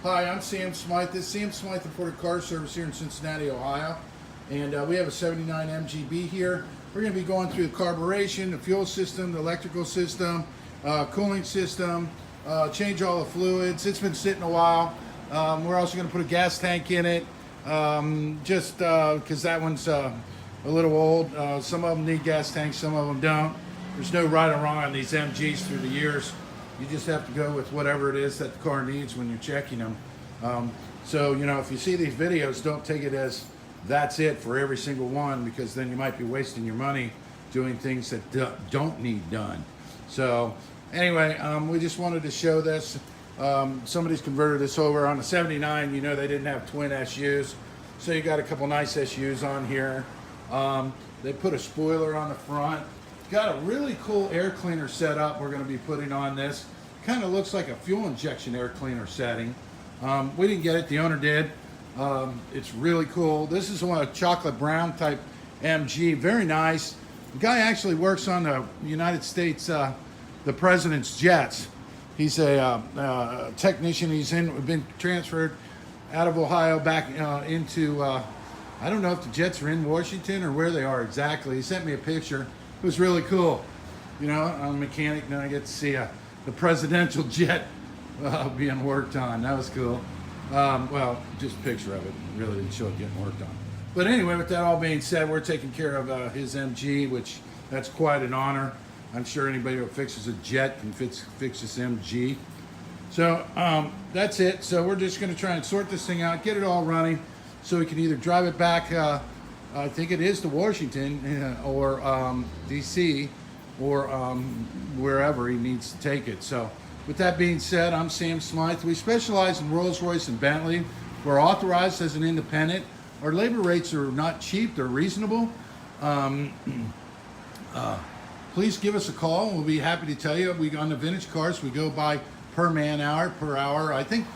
Hi, I'm Sam Smyth. This is Sam Smyth of Car Service here in Cincinnati, Ohio. And we have a 79 MGB here. We're going to be going through the carburation, the fuel system, the electrical system, cooling system, change all the fluids. It's been sitting a while. We're also going to put a gas tank in it, just because that one's a little old. Some of them need gas tanks, some of them don't. There's no right or wrong on these MGs through the years. You just have to go with whatever it is that the car needs when you're checking them. So, you know, if you see these videos, don't take it as that's it for every single one, because then you might be wasting your money doing things that don't need done. So, anyway, we just wanted to show this. Somebody's converted this over on a 79. You know, they didn't have twin SUs. So you got a couple nice SUs on here. They put a spoiler on the front. Got a really cool air cleaner setup we're going to be putting on this. Kind of looks like a fuel injection air cleaner setting. We didn't get it, the owner did. It's really cool. This is a chocolate brown type MG, very nice. The guy actually works on the United States, the president's jets. He's a technician. He's been transferred out of Ohio back into, I don't know if the jets are in Washington or where they are exactly. He sent me a picture. It was really cool. You know, I'm a mechanic, and I get to see the presidential jet being worked on. That was cool. Well, just a picture of it. Really didn't show it getting worked on. But anyway, with that all being said, we're taking care of his MG, which that's quite an honor. I'm sure anybody who fixes a jet can fix this MG. So that's it. So we're just going to try and sort this thing out, get it all running, so we can either drive it back, I think it is to Washington or DC or wherever he needs to take it. So with that being said, I'm Sam Smyth. We specialize in Rolls-Royce and Bentley. We're authorized as an independent. Our labor rates are not cheap, they're reasonable. Please give us a call and we'll be happy to tell you. On the vintage cars, we go by per man hour, per hour. I think